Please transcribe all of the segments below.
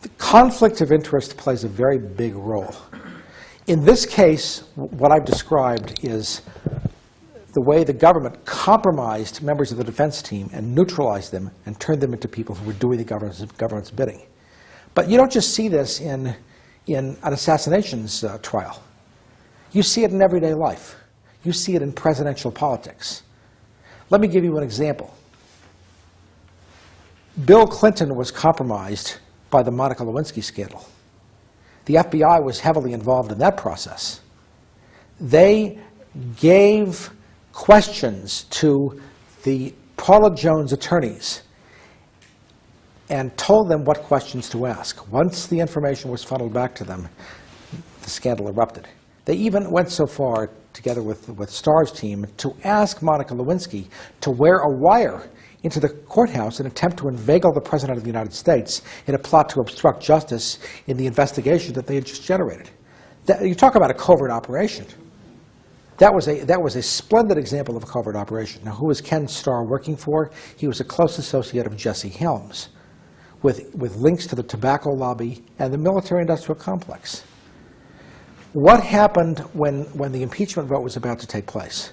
The conflict of interest plays a very big role. In this case, what I've described is the way the government compromised members of the defense team and neutralized them and turned them into people who were doing the government's bidding. But you don't just see this in an assassinations trial. You see it in everyday life. You see it in presidential politics. Let me give you an example. Bill Clinton was compromised by the Monica Lewinsky scandal. The FBI was heavily involved in that process. They gave questions to the Paula Jones attorneys and told them what questions to ask. Once the information was funneled back to them, the scandal erupted. They even went so far, together with Starr's team, to ask Monica Lewinsky to wear a wire into the courthouse in an attempt to inveigle the President of the United States in a plot to obstruct justice in the investigation that they had just generated. You talk about a covert operation. That was a splendid example of a covert operation. Now, who was Ken Starr working for? He was a close associate of Jesse Helms, with links to the tobacco lobby and the military-industrial complex. What happened when the impeachment vote was about to take place?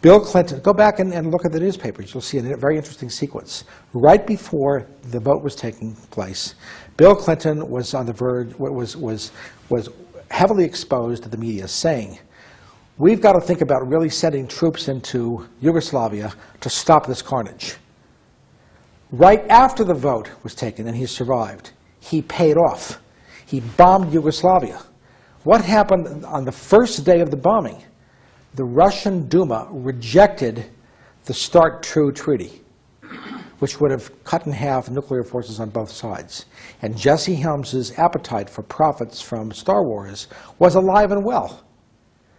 Bill Clinton, go back and look at the newspapers. You'll see a very interesting sequence. Right before the vote was taking place, Bill Clinton was on the verge, was heavily exposed to the media, saying, "We've got to think about really sending troops into Yugoslavia to stop this carnage." Right after the vote was taken and he survived, he paid off. He bombed Yugoslavia. What happened on the first day of the bombing? The Russian Duma rejected the START-2 treaty, which would have cut in half nuclear forces on both sides. And Jesse Helms's appetite for profits from Star Wars was alive and well,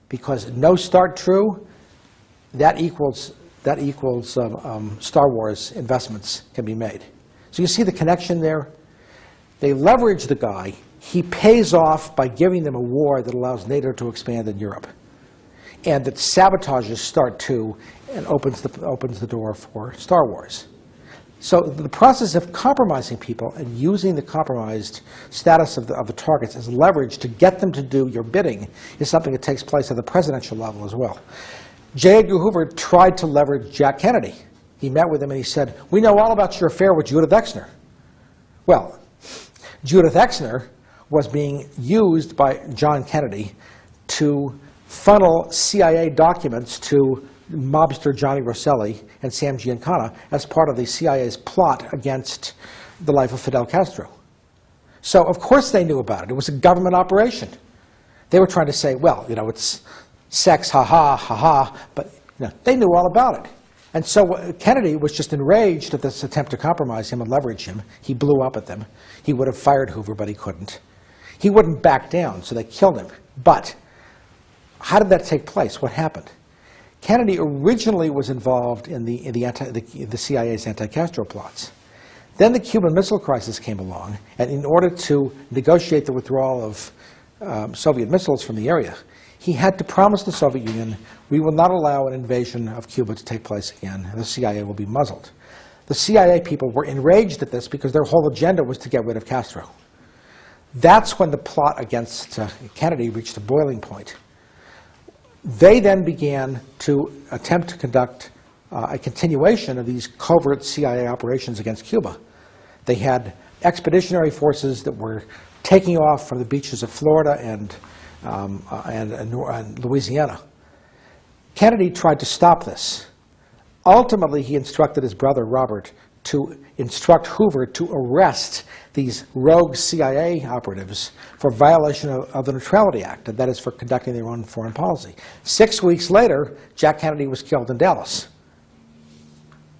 because no START-2, that equals Star Wars investments can be made. So you see the connection there? They leverage the guy. He pays off by giving them a war that allows NATO to expand in Europe, and that sabotages START-2 and opens the door for Star Wars. So the process of compromising people and using the compromised status of the targets as leverage to get them to do your bidding is something that takes place at the presidential level as well. J. Edgar Hoover tried to leverage Jack Kennedy. He met with him and he said, "We know all about your affair with Judith Exner." Well, Judith Exner was being used by John Kennedy to funnel CIA documents to mobster Johnny Rosselli and Sam Giancana as part of the CIA's plot against the life of Fidel Castro. So, of course, they knew about it. It was a government operation. They were trying to say, well, you know, it's sex, ha-ha, ha-ha, but you know, they knew all about it. And so Kennedy was just enraged at this attempt to compromise him and leverage him. He blew up at them. He would have fired Hoover, but he couldn't. He wouldn't back down, so they killed him. But how did that take place? What happened? Kennedy originally was involved in the CIA's anti-Castro plots. Then the Cuban Missile Crisis came along, and in order to negotiate the withdrawal of Soviet missiles from the area, he had to promise the Soviet Union, we will not allow an invasion of Cuba to take place again, and the CIA will be muzzled. The CIA people were enraged at this because their whole agenda was to get rid of Castro. That's when the plot against Kennedy reached a boiling point. They then began to attempt to conduct a continuation of these covert CIA operations against Cuba. They had expeditionary forces that were taking off from the beaches of Florida and Louisiana. Kennedy tried to stop this. Ultimately, he instructed his brother, Robert, to instruct Hoover to arrest these rogue CIA operatives for violation of the Neutrality Act, and that is for conducting their own foreign policy. 6 weeks later, Jack Kennedy was killed in Dallas.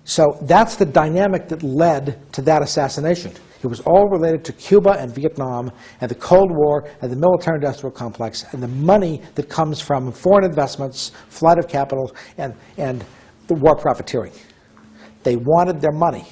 So that's the dynamic that led to that assassination. It was all related to Cuba and Vietnam and the Cold War and the military-industrial complex and the money that comes from foreign investments, flight of capital, and the war profiteering. They wanted their money.